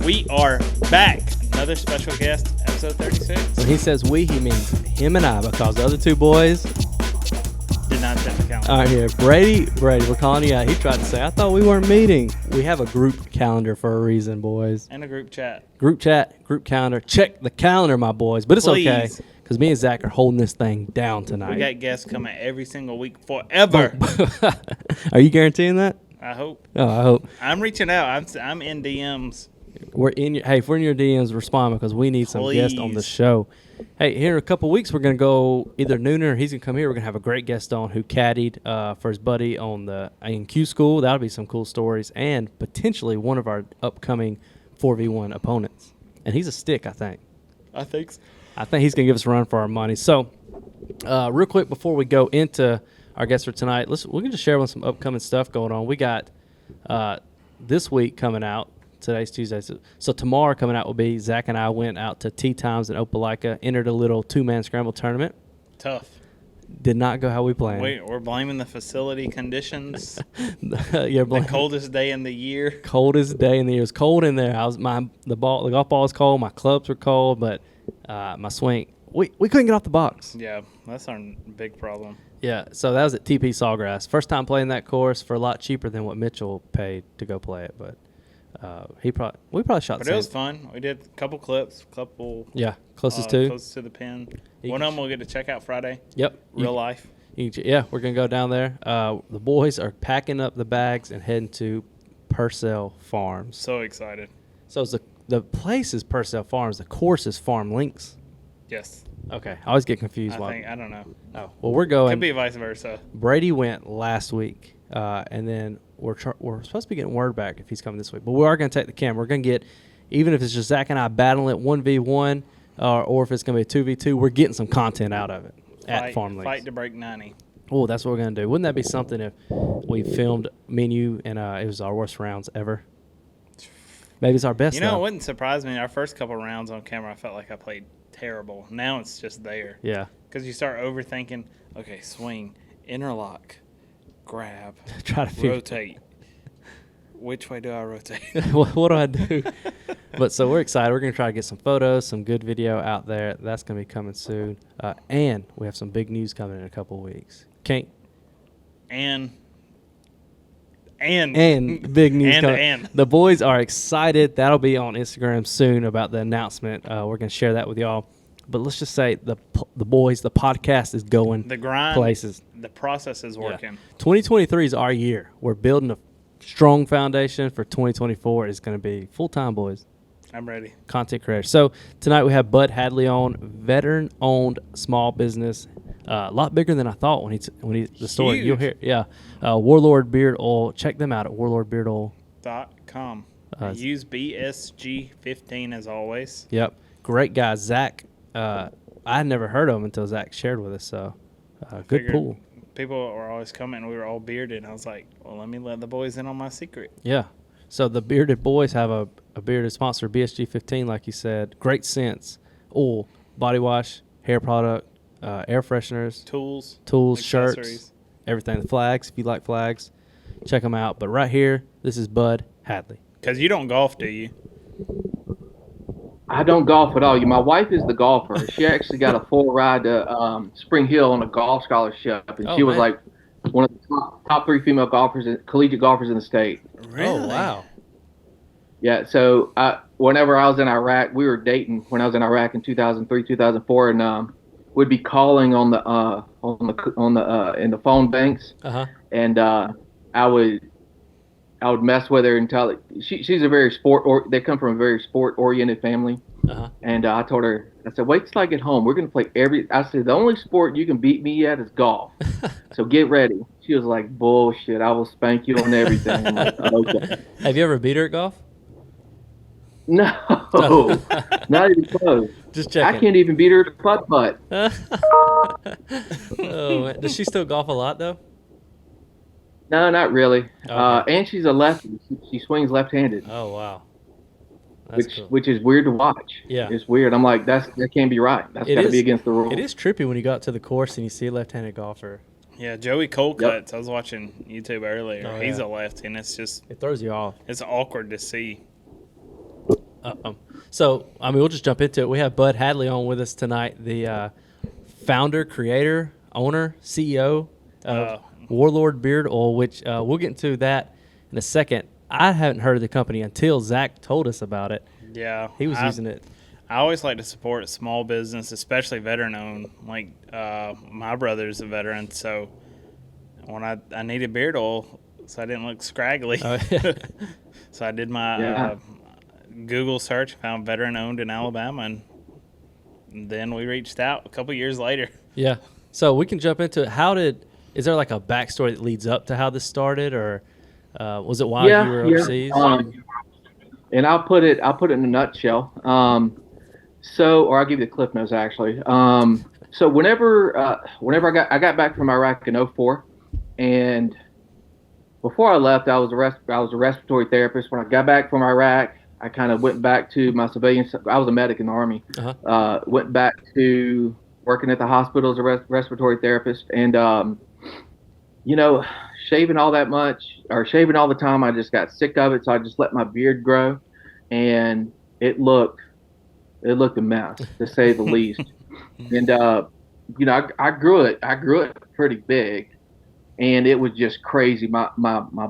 We are back. Another special guest, episode 36. When he says we, he means him and I, because the other two boys Did not set the calendar. aren't here. Brady, we're calling you out. He tried to say, I thought we weren't meeting. We have a group calendar for a reason, boys. And a group chat. Group chat, group calendar. Check the calendar, my boys. But it's okay, Please. because me and Zach are holding this thing down tonight. We got guests coming every single week forever. Are you guaranteeing that? I hope. Oh, I hope. I'm reaching out. I'm in DMs. We're in your, hey, if we're in your DMs, respond, because we need some guests on the show. Hey, here in a couple weeks, we're going to go either Nooner or he's going to come here. We're going to have a great guest on who caddied for his buddy on the A&Q school. That'll be some cool stories, and potentially one of our upcoming 4v1 opponents. And he's a stick, I think. I think so. I think he's going to give us a run for our money. So, real quick before we go into our guest for tonight, we're going to share with some upcoming stuff going on. We got this week coming out. Today's Tuesday. So tomorrow coming out will be Zach and I went out to Tea Times in Opelika, entered a little 2-man scramble tournament. Tough. Did not go how we planned. We're blaming the facility conditions. Yeah, The coldest day in the year. Coldest day in the year. It was cold in there. The golf ball was cold. My clubs were cold, but my swing, we couldn't get off the box. Yeah, that's our big problem. Yeah, so that was at TP Sawgrass. First time playing that course for a lot cheaper than what Mitchell paid to go play it, but we probably shot. But it was fun. We did a couple clips, closest to the pin. One of them we'll get to check out Friday. Yep, Real life. Yeah, we're gonna go down there. The boys are packing up the bags and heading to Purcell Farms. So excited. So the place is Purcell Farms. The course is Farm Links. Yes. Okay, I always get confused. I don't know. Oh, well, we're going. Could be vice versa. Brady went last week, and then we're supposed to be getting word back if he's coming this week. But we are going to take the camera. We're going to get, even if it's just Zach and I battling it 1v1, or if it's going to be a 2v2, we're getting some content out of it at Farm Links. Fight to break 90. Oh, that's what we're going to do. Wouldn't that be something if we filmed me and you and it was our worst rounds ever? Maybe it's our best. It wouldn't surprise me. Our first couple rounds on camera, I felt like I played terrible. Now it's just there. Yeah. Because you start overthinking, okay, swing, interlock, grab, Try to rotate. Which way do I rotate? What do I do? But so we're excited. We're going to try to get some photos, some good video out there. That's going to be coming soon. And we have some big news coming in a couple of weeks. And big news coming. And The boys are excited. That'll be on Instagram soon about the announcement. We're going to share that with y'all. But let's just say the boys, the podcast is going the grind places. The process is working. Yeah. 2023 is our year. We're building a strong foundation for 2024. It's going to be full-time, boys. I'm ready. Content creator. So tonight we have Bud Hadley on, veteran-owned small business. A lot bigger than I thought when he the story. Huge. You'll hear, yeah. Warlord Beard Oil. Check them out at warlordbeardoil.com. Use BSG15 as always. Yep. Great guy. Zach, I had never heard of him until Zach shared with us. So good pool. People were always coming. We were all bearded. I was like, well, let me let the boys in on my secret. Yeah. So the bearded boys have a bearded sponsor, BSG15, like you said. Great scents. Oil, body wash, hair product, air fresheners. Tools, shirts, everything. The flags, if you like flags, check them out. But right here, this is Bud Hadley. Because you don't golf, do you? I don't golf at all. My wife is the golfer. She actually got a full ride to Spring Hill on a golf scholarship, and she was like one of the top 3 female golfers, collegiate golfers in the state. Really? Oh, wow. Yeah. So whenever I was in Iraq, we were dating when I was in Iraq in 2003, 2004, and we'd be calling on the in the phone banks, and I would mess with her and tell her she's a very they come from a very sport-oriented family. And I told her, I said, wait till I get home. We're going to play I said, the only sport you can beat me at is golf. So get ready. She was like, bullshit. I will spank you on everything. I'm like, okay. Have you ever beat her at golf? No, not even close. Just checking. I can't even beat her at putt-putt. Oh, does she still golf a lot, though? No, not really. Okay. And she's a lefty. She swings left-handed. Oh, wow. That's cool. Which is weird to watch. Yeah. It's weird. I'm like, that can't be right. That's got to be against the rules. It is trippy when you go out to the course and you see a left-handed golfer. Yeah, Joey Colcuts. I was watching YouTube earlier. Oh, He's yeah. a lefty, and it's just It throws you off. it's awkward to see. So, I mean, we'll just jump into it. We have Bud Hadley on with us tonight, the founder, creator, owner, CEO of Warlord Beard Oil, which we'll get into that in a second. I hadn't heard of the company until Zach told us about it. Yeah. He was using it. I always like to support small business, especially veteran-owned. Like, my brother's a veteran, so when I needed beard oil so I didn't look scraggly. Oh, yeah. So I did my Google search, found veteran-owned in Alabama, and then we reached out a couple years later. Yeah. So we can jump into it. Is there like a backstory that leads up to how this started, or was it while you were overseas? And I'll put it in a nutshell. Or I'll give you the cliff notes actually. So whenever I got back from Iraq in 2004, and before I left, I was a respiratory therapist. When I got back from Iraq, I kind of went back to my civilian. I was a medic in the Army. Went back to working at the hospital as a respiratory therapist, and shaving all the time, I just got sick of it. So I just let my beard grow, and it looked a mess, to say the least. And I grew it pretty big, and it was just crazy. My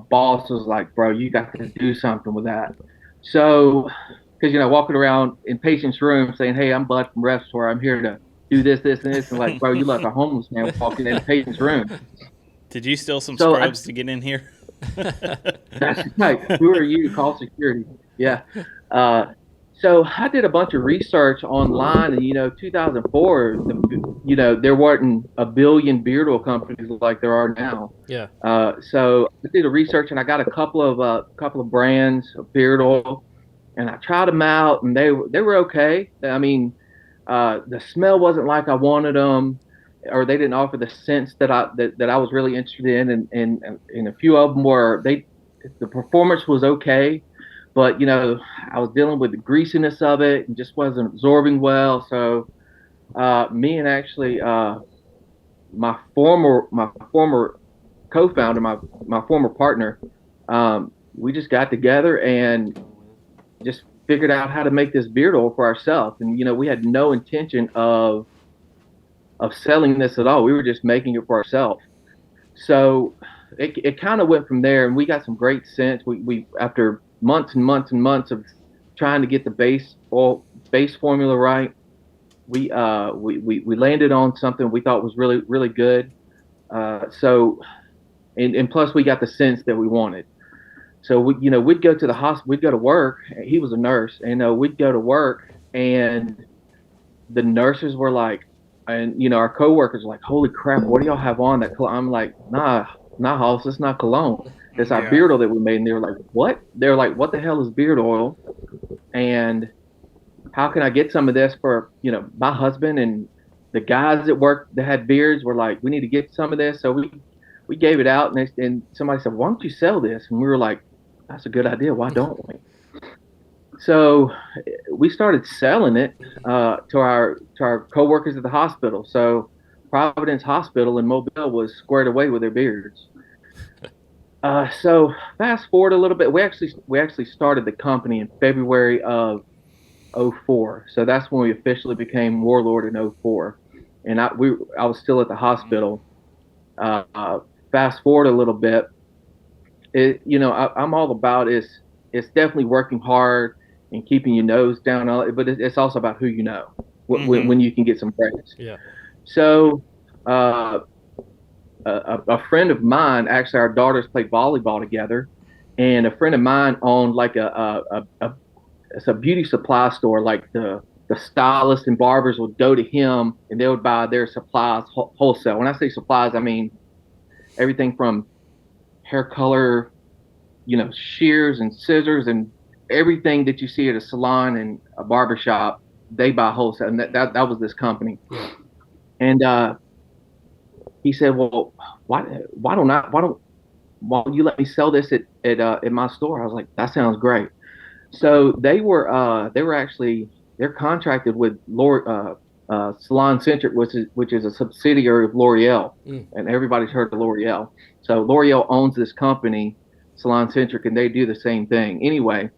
boss was like, "Bro, you got to do something with that." So, because walking around in patients' rooms saying, "Hey, I'm Bud from Respiratory. I'm here to do this, and this," and like, "Bro, you like a homeless man walking in a patient's room." Did you steal some scrubs to get in here? That's right. Who are you to call security? Yeah. So I did a bunch of research online, and 2004, there weren't a billion beard oil companies like there are now. Yeah. So I did a research, and I got a couple of brands of beard oil, and I tried them out, and they were okay. I mean, the smell wasn't like I wanted them, or they didn't offer the scents that I was really interested in, and a few of them the performance was okay. But I was dealing with the greasiness of it and just wasn't absorbing well. So me and actually my former co-founder, my former partner, we just got together and just figured out how to make this beard oil for ourselves. And we had no intention of selling this at all. We were just making it for ourselves. So it kind of went from there, and we got some great scents. We after months and months and months of trying to get the base formula right, we landed on something we thought was really, really good. And plus we got the scents that we wanted. So we'd go to the hospital, we'd go to work. He was a nurse, and we'd go to work, and the nurses were like, and our coworkers were like, "Holy crap, what do y'all have on that?" I'm like, "Nah, Hoss, it's not cologne. It's our beard oil that we made." And they were like, "What?" They were like, "What the hell is beard oil? And how can I get some of this for my husband?" And the guys at work that had beards were like, "We need to get some of this." So we gave it out, and somebody said, "Why don't you sell this?" And we were like, "That's a good idea. Why don't we?" So we started selling it to our coworkers at the hospital. So Providence Hospital in Mobile was squared away with their beards. So fast forward a little bit, we actually started the company in February of 2004. So that's when we officially became Warlord in 2004, and I was still at the hospital. Fast forward a little bit, I'm all about it's definitely working hard and keeping your nose down, but it's also about who you know when you can get some breaks. Yeah. So a friend of mine, actually our daughters played volleyball together, and a friend of mine owned like it's a beauty supply store. Like the stylists and barbers would go to him, and they would buy their supplies wholesale. When I say supplies, I mean everything from hair color, shears and scissors and everything that you see at a salon and a barbershop, they buy wholesale. And that was this company. Yeah. And he said, "Well, why don't you let me sell this at my store?" I was like, "That sounds great." So they're contracted with Salon Centric, which is a subsidiary of L'Oreal, and everybody's heard of L'Oreal. So L'Oreal owns this company, Salon Centric, and they do the same thing. Anyway,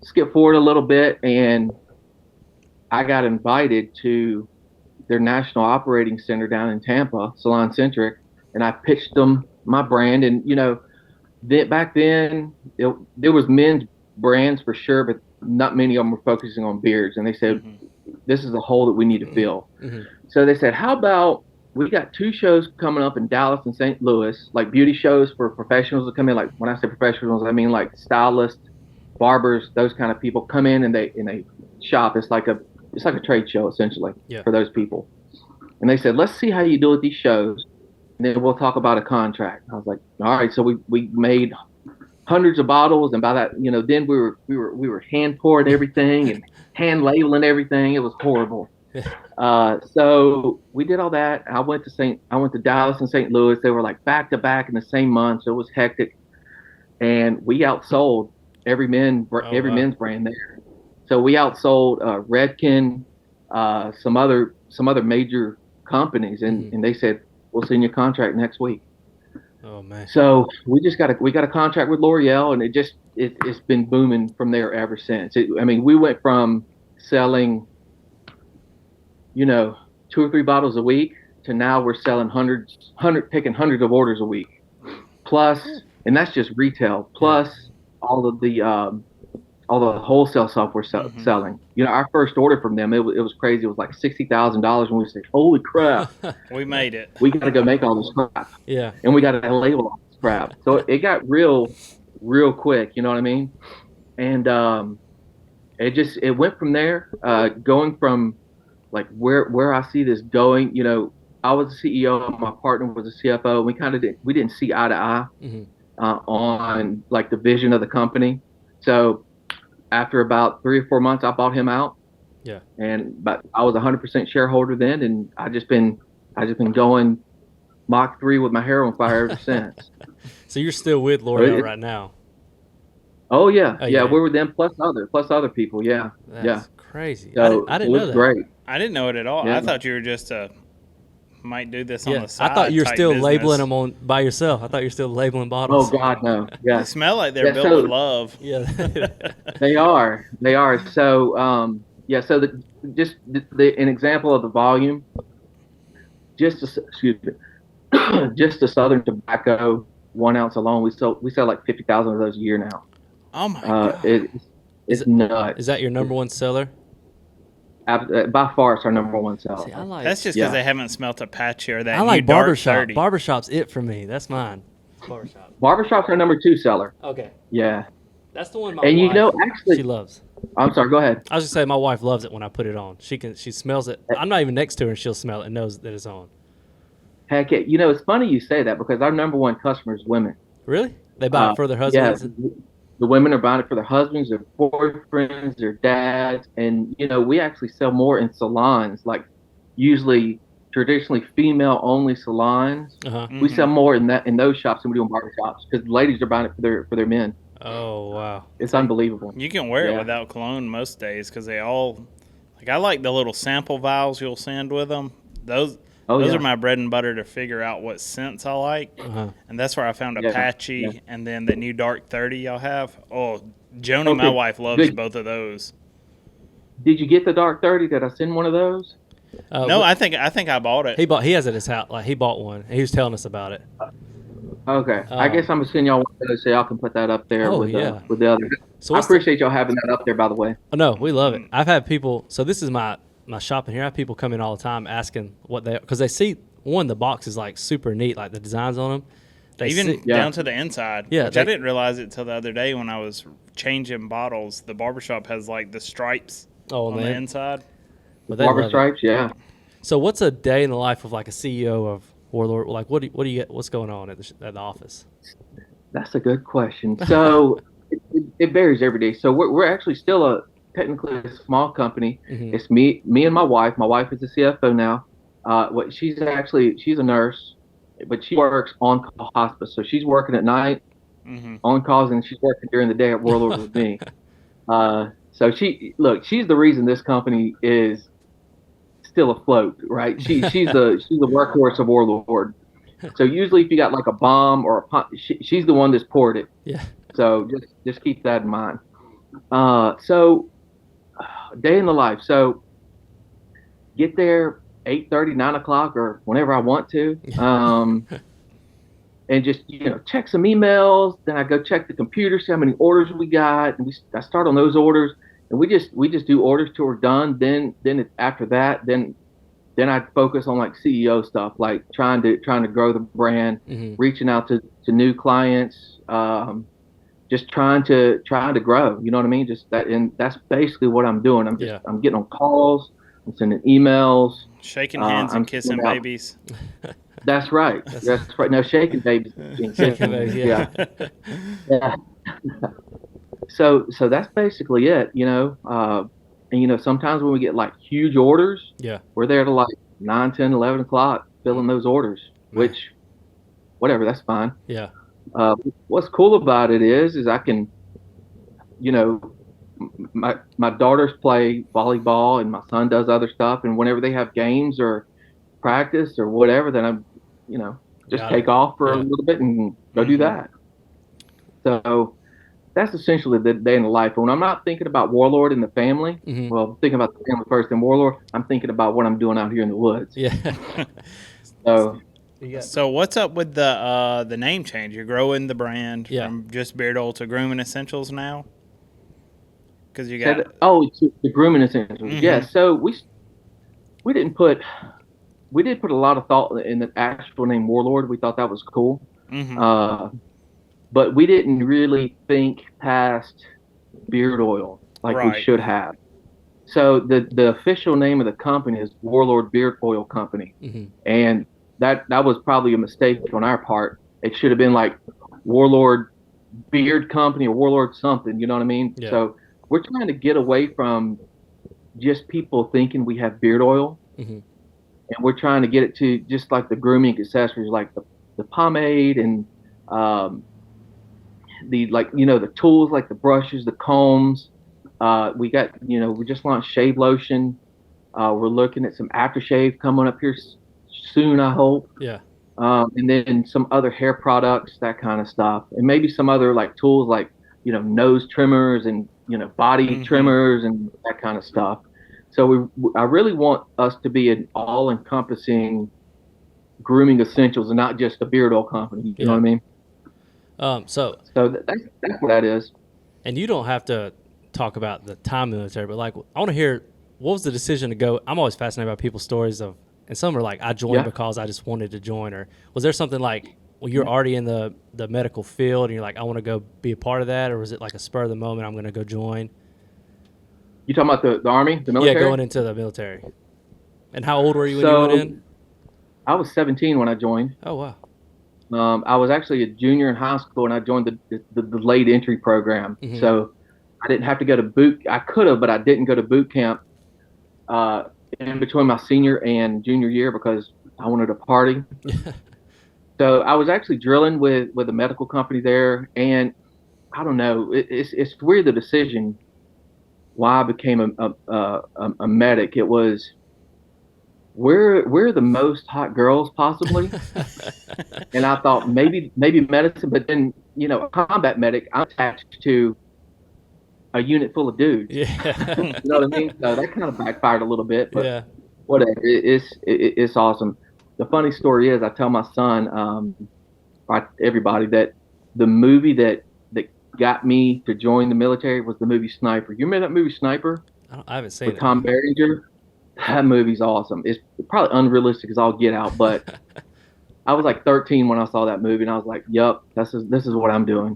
skip forward a little bit, and I got invited to their national operating center down in Tampa, Salon Centric, and I pitched them my brand. And back then there was men's brands for sure, but not many of them were focusing on beards. And they said, this is a hole that we need to fill. So they said, how about we got 2 shows coming up in Dallas and St. Louis, like beauty shows for professionals to come in. Like when I say professionals, I mean like stylists, barbers, those kind of people come in and they shop. It's like a trade show essentially for those people. And they said, let's see how you do at these shows, and then we'll talk about a contract. I was like, all right. So we made hundreds of bottles, and by that, then we were hand pouring everything and hand labeling everything. It was horrible. So we did all that. I went to Dallas and St. Louis. They were like back to back in the same month, so it was hectic. And we outsold every men's brand there. So we outsold Redken, some other major companies, and they said, we'll send you a contract next week. Oh man! So we got a contract with L'Oreal, and it's been booming from there ever since. We went from selling, 2 or 3 bottles a week to now we're selling picking hundreds of orders a week, plus, and that's just retail, plus all the wholesale stuff we're selling. Our first order from them, it was crazy. It was like $60,000, and we said, holy crap, we made it. We got to go make all this crap. Yeah. And we got to label all this crap. So it got real quick, you know what I mean? And it went from there, going from like where I see this going. I was the CEO, my partner was the CFO. We didn't see eye to eye on like the vision of the company. So after about 3 or 4 months, I bought him out. Yeah. But I was 100% shareholder then, and I just been going Mach 3 with my hair on fire ever since. So you're still with L'Oreal right now? Oh yeah, we're with them plus other people. Yeah, That's crazy. So I didn't know that. Great. I didn't know it at all. Yeah. I thought you were just might do this on the side. I thought you were still business. labeling them by yourself. I thought you were still labeling bottles. Oh God, no. Yeah. They smell like they're built with love. Yeah. They are. So an example of the volume. Just the Southern Tobacco 1 ounce alone, we sell like 50,000 of those a year now. Oh my God. It's nuts. Is that your number one seller? By far, it's our number 1 seller. See, that's just because they haven't smelt a patch or that. I like Dark barbershop. 30. Barbershop's it for me. That's mine. Barbershop's our number 2 seller. Okay. Yeah. That's the one my and wife, actually, she loves. I'm sorry, go ahead. I was just saying my wife loves it when I put it on. She smells it. I'm not even next to her and she'll smell it and knows that it's on. Heck, it's funny you say that because our number 1 customer is women. Really? They buy it for their husbands? Yeah, the women are buying it for their husbands, their boyfriends, their dads, and we actually sell more in salons, like usually traditionally female-only salons. We sell more in those shops than we do in barbershops because the ladies are buying it for their men. Oh wow, it's unbelievable. You can wear it without cologne most days because they all I like the little sample vials you'll send with them. Those are my bread and butter to figure out what scents I like, and that's where I found Apache and then the new Dark 30 y'all have. Oh, Joni, my wife, loves both of those. Did you get the Dark 30? Did I send one of those? No, I think I bought it. He has it at his house. Like he bought one. He was telling us about it. Okay, I guess I'm gonna send y'all one of those so y'all can put that up there with the other. So I appreciate y'all having that up there, by the way. Oh no, we love it. I've had people. So this is my shopping here. I have people come in all the time asking what because they see the box is like super neat, like the designs on them. Down to the inside. Yeah, which I didn't realize it till the other day when I was changing bottles. The barbershop has like the stripes on the inside. Barber stripes, yeah. So what's a day in the life of like a CEO of Warlord? Like what do you get? What's going on at the office? That's a good question. So it varies every day. So we're actually still technically a small company. It's me and my wife. My wife is the CFO now. She's a nurse, but she works on call hospice. So she's working at night on calls, and she's working during the day at Warlord with me. So she's the reason this company is still afloat, right? She's the workhorse of Warlord. So usually if you got like a bomb or a pump, she's the one that's poured it. Yeah. So just keep that in mind. So day in the life. So get there 8:30, 9 o'clock, or whenever I want to. And just check some emails. Then I go check the computer, see how many orders we got, and I start on those orders. And we just do orders till we're done. After that, then I focus on like CEO stuff, like trying to grow the brand, reaching out to new clients, just trying to grow. You know what I mean? Just that, and that's basically what I'm doing. I'm getting on calls, I'm sending emails, shaking hands and kissing babies. That's right. That's right. No, shaking babies. Shaking babies, yeah. Yeah. So that's basically it. And sometimes when we get like huge orders, we're there to like 9, 10, 11 o'clock filling those orders, which whatever, that's fine. Yeah. What's cool about it is I can, my daughters play volleyball and my son does other stuff, and whenever they have games or practice or whatever, then I'm, just take off for a little bit and go do that. So that's essentially the day in the life. When I'm not thinking about Warlord and the family, well, thinking about the family first and Warlord, I'm thinking about what I'm doing out here in the woods. Yeah. So what's up with the name change? You're growing the brand from just Beard Oil to Grooming Essentials now? Because you got the Grooming Essentials. Yeah. So we did put a lot of thought in the actual name Warlord. We thought that was cool. But we didn't really think past beard oil like we should have. So the official name of the company is Warlord Beard Oil Company. And that was probably a mistake on our part. It should have been like Warlord Beard Company or Warlord something, you know what I mean? Yeah. So we're trying to get away from just people thinking we have beard oil. And we're trying to get it to just like the grooming accessories, like the pomade and the tools like the brushes, the combs. We just launched shave lotion. We're looking at some aftershave coming up here soon, I hope. Yeah. And then some other hair products, that kind of stuff, and maybe some other like tools like nose trimmers and body trimmers and that kind of stuff. So I really want us to be an all-encompassing grooming essentials and not just a beard oil company. You know what I mean? So that's what that is. And you don't have to talk about the time in the military, but like I want to hear, what was the decision to go? I'm always fascinated by people's stories of, and some are like, I joined because I just wanted to join, or was there something like, well, you're already in the medical field and you're like, I want to go be a part of that, or was it like a spur of the moment, I'm going to go join? You talking about the Army, the military? Yeah, going into the military. And how old were you when you went in? I was 17 when I joined. Oh, wow. I was actually a junior in high school, and I joined the late entry program. So I didn't have to go to boot. I could have, but I didn't go to boot camp in between my senior and junior year because I wanted to party. So I was actually drilling with a medical company there, and I don't know. It's weird, the decision why I became a medic. It was we're the most hot girls possibly, and I thought maybe medicine, but then a combat medic, I'm attached to a unit full of dudes. Yeah. You know what I mean? So that kind of backfired a little bit, but whatever. It's awesome. The funny story is, I tell my son, everybody, that the movie that got me to join the military was the movie Sniper. You remember that movie Sniper? I haven't seen it. With Tom Berenger? That movie's awesome. It's probably unrealistic as all get out, but I was like 13 when I saw that movie, and I was like, "Yup, this is what I'm doing."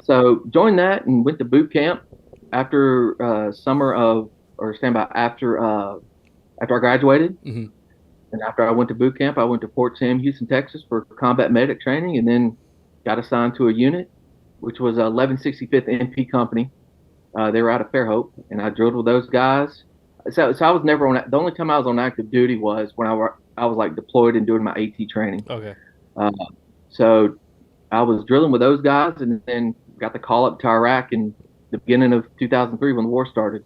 So joined that and went to boot camp after after I graduated. And after I went to boot camp, I went to Fort Sam, Houston, Texas for combat medic training, and then got assigned to a unit, which was 1165th MP Company. They were out of Fairhope, and I drilled with those guys. So I was never on. The only time I was on active duty was when I was like deployed and doing my AT training. Okay. So I was drilling with those guys, and then got the call up to Iraq in the beginning of 2003 when the war started.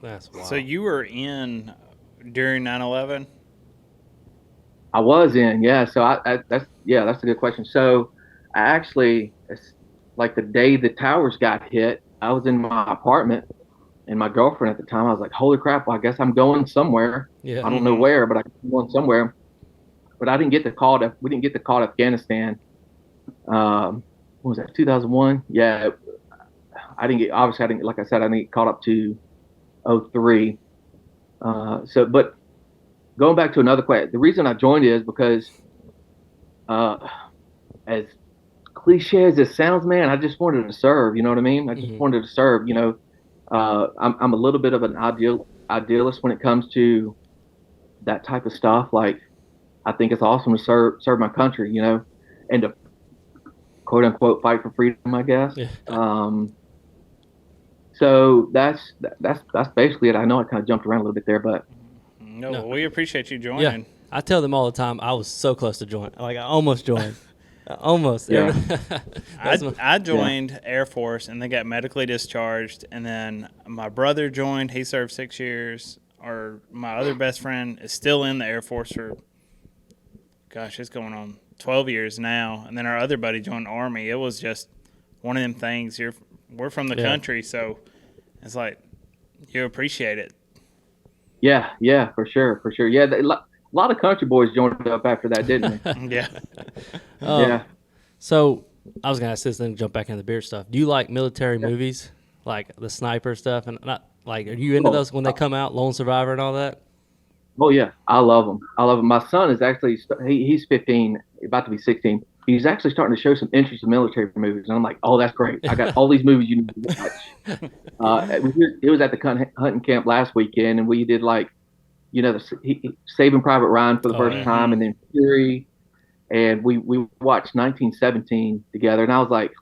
That's wild. So you were in during 9/11? I was in, yeah. So that's a good question. So I actually, like the day the towers got hit, I was in my apartment, and my girlfriend at the time, I was like, holy crap, well, I guess I'm going somewhere. Yeah. I don't know where, but I'm going somewhere. But I didn't get the call we didn't get the call to Afghanistan. What was that, 2001? Yeah. Obviously, like I said, I didn't get caught up to 03. But going back to another question, the reason I joined is because, as cliche as it sounds, man, I just wanted to serve. You know what I mean? I just wanted to serve. I'm a little bit of an idealist when it comes to that type of stuff. Like, I think it's awesome to serve my country, and to quote unquote fight for freedom, I guess. Yeah. So that's basically it. I know I kind of jumped around a little bit there, but no, we appreciate you joining. Yeah, I tell them all the time. I was so close to join. Like, I almost joined. Almost. Yeah. I joined Air Force, and then got medically discharged, and then my brother joined. He served 6 years. My other best friend is still in the Air Force for, gosh, it's going on 12 years now. And then our other buddy joined the Army. It was just one of them things. We're from the country, so it's like you appreciate it. Yeah, for sure. Yeah, a lot of country boys joined up after that, didn't they? Yeah. Yeah. So I was gonna ask this, then jump back into the beer stuff. Do you like military movies, like the sniper stuff, and not like? Are you into those when they come out, Lone Survivor and all that? Oh yeah, I love them. My son is actually he's 15, about to be 16. He's actually starting to show some interest in military movies, and I'm like, oh, that's great. I got all these movies you need to watch. It was at the hunting camp last weekend, and we did Saving Private Ryan for the first time, and then Fury, and we watched 1917 together, and I was like,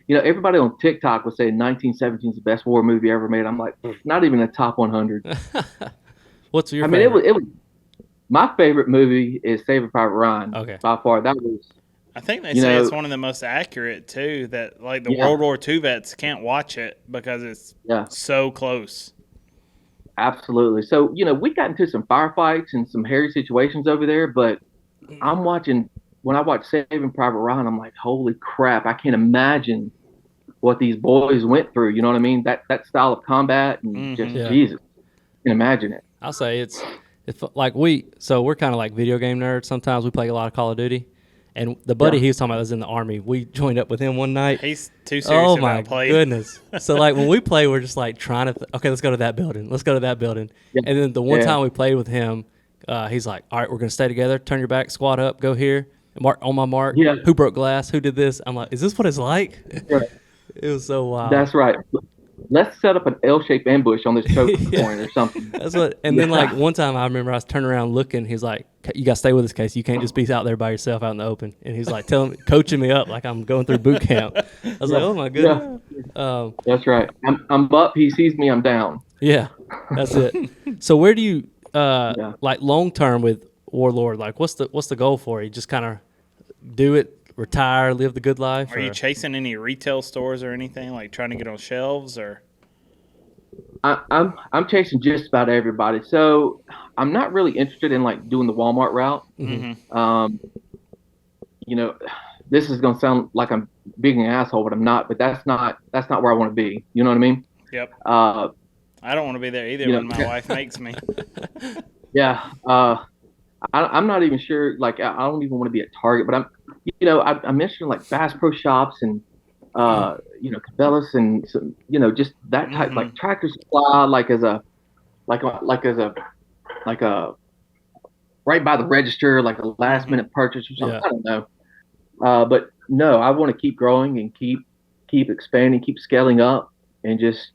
everybody on TikTok was saying 1917 is the best war movie ever made. I'm like, not even a top 100. What's your favorite? It was my favorite movie is Saving Private Ryan. Okay. By far, that was. I think they say it's one of the most accurate too. That like the World War II vets can't watch it because it's so close. Absolutely. So we got into some firefights and some hairy situations over there, but when I watch Saving Private Ryan, I'm like, holy crap! I can't imagine what these boys went through. You know what I mean? That style of combat and Jesus, I can imagine it. I'll say it's like we're kind of like video game nerds. Sometimes we play a lot of Call of Duty. And the buddy he was talking about was in the Army. We joined up with him one night. He's too serious about playing. Oh, my goodness. So, like, when we play, we're just, like, trying to okay, let's go to that building. Let's go to that building. Yeah. And then the one time we played with him, he's like, all right, we're going to stay together. Turn your back, squat up, go here. Mark on my mark. Yeah. Who broke glass? Who did this? I'm like, is this what it's like? Right. It was so wild. That's right. Let's set up an L-shaped ambush on this choke point or something. That's what. And then, like, one time I remember I was turning around looking. He's like, you got to stay with us, Casey. You can't just be out there by yourself out in the open. And he's like coaching me up like I'm going through boot camp. I was like, oh, my goodness. Yeah. That's right. I'm up. He sees me. I'm down. Yeah, that's it. So where do you, like, long-term with Warlord, like, what's the goal for you? Just kind of do it, retire, live the good life? Are you chasing any retail stores or anything, like trying to get on shelves? Or I'm chasing just about everybody. So I'm not really interested in like doing the Walmart route. Mm-hmm. This is gonna sound like I'm being an asshole, but I'm not. But that's not where I want to be. You know what I mean? Yep. I don't want to be there either when my wife makes me. Yeah. I'm not even sure. Like, I don't even want to be at Target, but I mentioned like Bass Pro Shops and Cabela's and some, just that type, like Tractor Supply, like a right by the register, like a last minute purchase or something. Yeah. I don't know. But no, I want to keep growing and keep expanding, keep scaling up, and just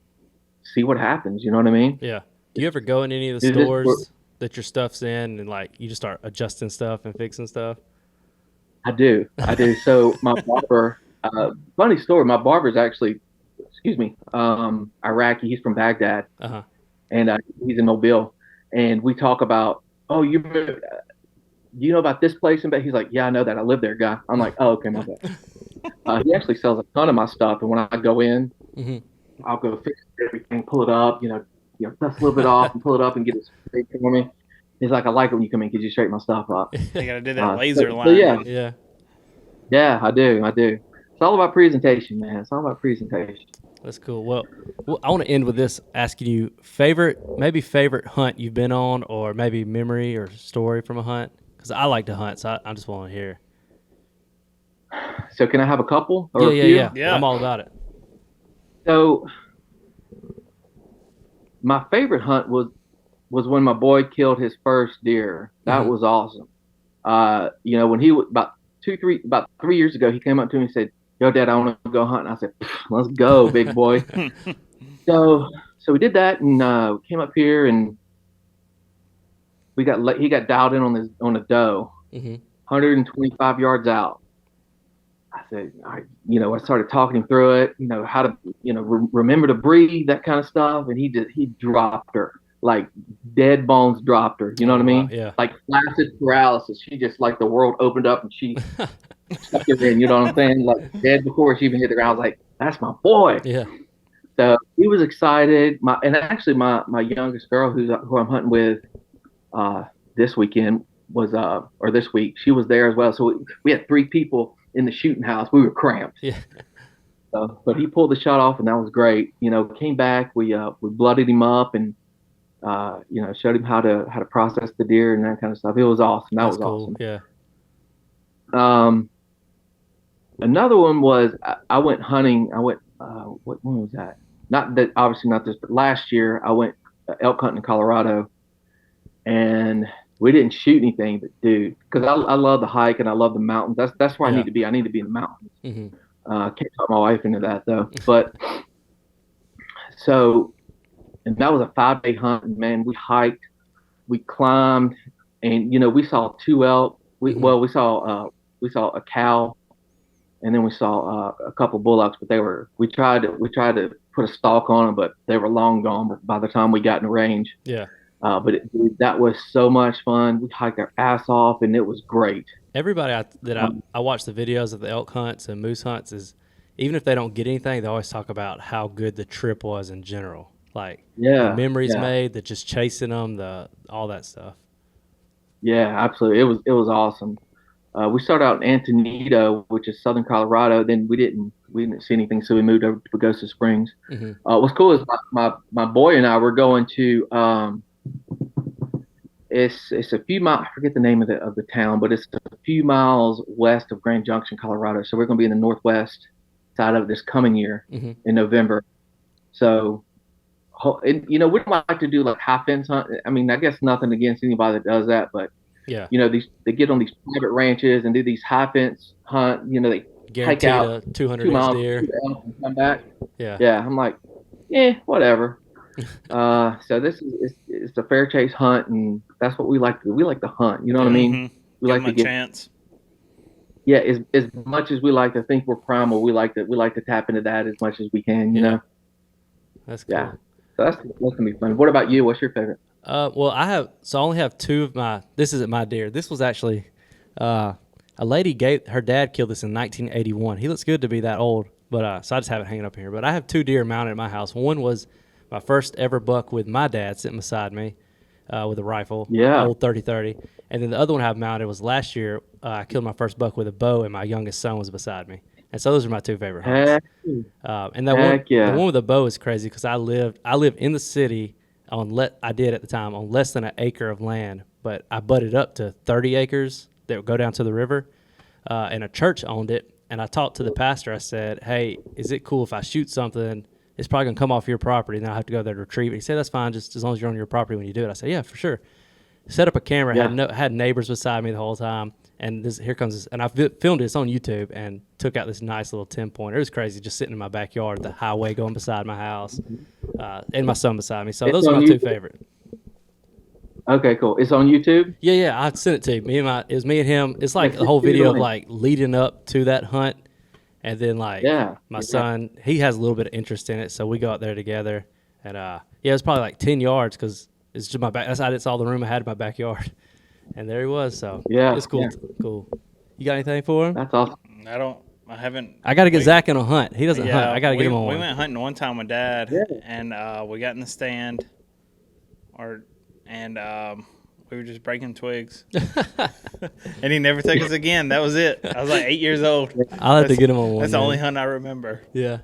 see what happens. You know what I mean? Yeah. Do you ever go in any of the stores that your stuff's in and like you just start adjusting stuff and fixing stuff? I do. So my barber, funny story, my barber's actually, Iraqi. He's from Baghdad. Uh-huh. And he's in Mobile. And we talk about, you know about this place? And he's like, yeah, I know that. I live there, guy. I'm like, oh, okay, my bad. He actually sells a ton of my stuff. And when I go in, I'll go fix everything, pull it up, dust a little bit off and pull it up and get it straight for me. He's like, I like it when you come in because you straighten my stuff up. You got to do that laser line. Yeah, I do. It's all about presentation, man. It's all about presentation. That's cool. Well, I want to end with this, asking you favorite hunt you've been on, or maybe memory or story from a hunt. Because I like to hunt, so I just want to hear. So can I have a couple or a few? Yeah. I'm all about it. So my favorite hunt was when my boy killed his first deer. That was awesome. When he was about 3 years ago, he came up to me and said, "Yo, Dad, I want to go hunt." And I said, "Let's go, big boy." So we did that, and came up here, and he got dialed in on a doe, 125 yards out. I said, I started talking him through it, how to, remember to breathe, that kind of stuff. And he dropped her, like dead bones dropped her. You know what I mean? Yeah. Like flaccid paralysis. She just, like, the world opened up and she stuck her in, you know what I'm saying? Like dead before she even hit the ground. I was like, that's my boy. Yeah. So he was excited. And actually my youngest girl who I'm hunting with this weekend or this week, she was there as well. So we had 3 people in the shooting house. We were cramped. Yeah. But he pulled the shot off, and that was great. Came back. We blooded him up, and showed him how to process the deer and that kind of stuff. It was awesome. That was cool. awesome. Yeah. Another one was I went hunting. What when was that? Obviously not this, but last year I went elk hunting in Colorado, and we didn't shoot anything, but dude, because I love the hike and I love the mountains. That's where I need to be. I need to be in the mountains. Can't talk my wife into that though. But and that was a 5-day hunt. And man, we hiked, we climbed, and we saw 2 elk. We saw a cow, and then we saw a couple bullocks. But we tried to put a stalk on them, but they were long gone by the time we got in the range. Yeah. But that was so much fun. We hiked our ass off, and it was great. Everybody I watch the videos of the elk hunts and moose hunts is, even if they don't get anything, they always talk about how good the trip was in general. Like the memories made, the just chasing them, all that stuff. Yeah, absolutely. It was awesome. We started out in Antonito, which is southern Colorado. Then we didn't see anything, so we moved over to Pagosa Springs. What's cool is my boy and I were going to. It's a few miles. I forget the name of the town, but it's a few miles west of Grand Junction, Colorado. So we're going to be in the northwest side of this coming year in November. So, we don't like to do like high fence hunt. I mean, I guess nothing against anybody that does that, but yeah, they get on these private ranches and do these high fence hunt. They guaranteed hike out a 200-inch deer and come back. Yeah. I'm like, whatever. So this is it's a fair chase hunt, and that's what we like to do. We like to hunt, you know what I mean? We Give like to get a chance. Yeah, as much as we like to think we're primal, we like to tap into that as much as we can, you know. That's cool. Yeah. So that's gonna be fun. What about you? What's your favorite? Well, I only have 2 of my. This isn't my deer. This was actually a lady her dad killed this in 1981. He looks good to be that old, but so I just have it hanging up here. But I have 2 deer mounted at my house. One was my first ever buck with my dad sitting beside me with a rifle, old 30-30. And then the other one I have mounted was last year. I killed my first buck with a bow, and my youngest son was beside me. And so those are my 2 favorite hunts. And the one with the bow is crazy because I live in the city I did at the time on less than an acre of land, but I butted up to 30 acres that would go down to the river, and a church owned it. And I talked to the pastor. I said, "Hey, is it cool if I shoot something? It's probably going to come off your property, and then I'll have to go there to retrieve it." He said, "That's fine, just as long as you're on your property when you do it." I said, "Yeah, for sure." Set up a camera, had neighbors beside me the whole time, and here comes this, and I filmed it. It's on YouTube, and took out this nice little 10-pointer. It was crazy, just sitting in my backyard, the highway going beside my house, and my son beside me. So those are my 2 favorite. Okay, cool. It's on YouTube? Yeah, I sent it to you. It was me and him. It's like the whole video of like leading up to that hunt. And then my son, he has a little bit of interest in it. So we go out there together. And it was probably like 10 yards because it's just my back. That's all the room I had in my backyard. And there he was. So it's cool. Cool. You got anything for him? That's awesome. I haven't. I got to get Zach on a hunt. He doesn't hunt. I got to get him on one. We went hunting one time with Dad, and we got in the stand, and we were just breaking twigs. And he never took us again. That was it. I was like 8 years old. I'll have to get him on one. That's the only hunt I remember. Yeah.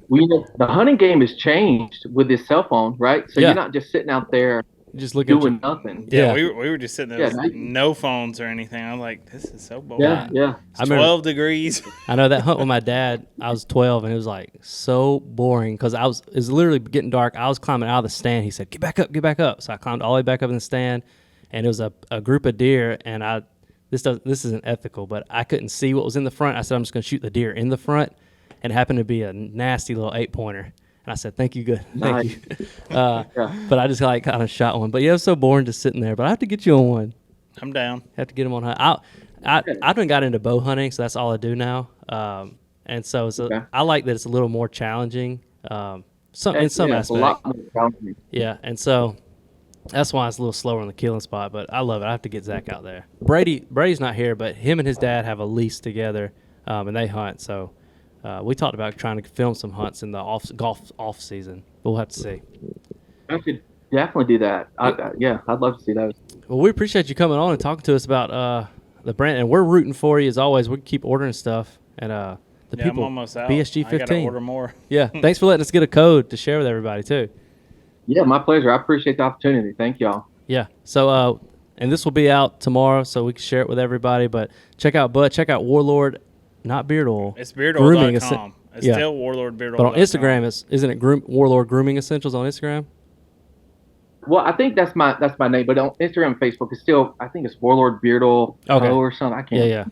the hunting game has changed with this cell phone, right? So you're not just sitting out there just looking doing nothing. Yeah, we were just sitting there with no phones or anything. I'm like, this is so boring. Yeah. It's 12 degrees. I know that hunt with my dad, I was 12, and it was like so boring because it was literally getting dark. I was climbing out of the stand. He said, get back up. So I climbed all the way back up in the stand, and it was a group of deer, and this isn't ethical, but I couldn't see what was in the front. I said, I'm just going to shoot the deer in the front, and it happened to be a nasty little 8-pointer. And I said, thank you, good. Thank you. But I just kind of shot one. But yeah, it was so boring just sitting there. But I have to get you on one. I'm down. Have to get him on hunt. I done got into bow hunting, so that's all I do now. And so I like that it's a little more challenging. In some aspects. A lot more challenging. Yeah, and so that's why it's a little slower on the killing spot. But I love it. I have to get Zach out there. Brady's not here, but him and his dad have a lease together, and they hunt. So. We talked about trying to film some hunts in the golf off season, but we'll have to see. I could definitely do that. I'd love to see those. Well, we appreciate you coming on and talking to us about the brand, and we're rooting for you as always. We keep ordering stuff, and the people. I'm almost out. BSG 15. I gotta order more. Yeah, thanks for letting us get a code to share with everybody too. Yeah, my pleasure. I appreciate the opportunity. Thank y'all. Yeah. So, and this will be out tomorrow, so we can share it with everybody. But check out Bud. Check out Warlord. Not Beard Oil. It's beardoil.com. It's still Warlord Beard Oil. But on Instagram, isn't it Warlord Grooming Essentials on Instagram? Well, I think that's my name, but on Instagram and Facebook, it's still, I think it's Warlord Beard Oil or something. I can't. Yeah.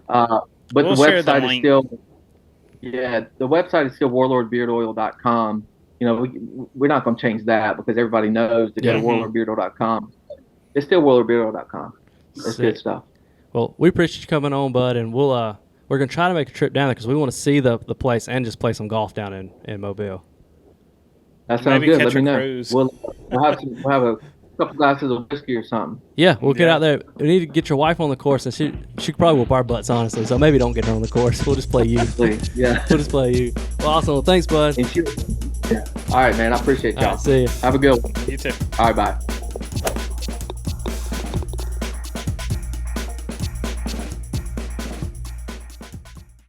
But we'll the website is still, the website is still warlordbeardoil.com. You know, we're not going to change that because everybody knows to go to warlordbeardoil.com. It's still warlordbeardoil.com. That's good stuff. Well, we appreciate you coming on, Bud, and we're going to try to make a trip down there because we want to see the place and just play some golf down in Mobile. That sounds good. Let me know. We'll have a couple glasses of whiskey or something. Yeah, we'll get out there. We need to get your wife on the course, and she could probably whoop our butts, honestly. So maybe don't get her on the course. We'll just play you. Yeah. We'll just play you. Well, awesome. Well, thanks, Bud. All right, man. I appreciate y'all. All right, see you. Have a good one. You too. All right, bye.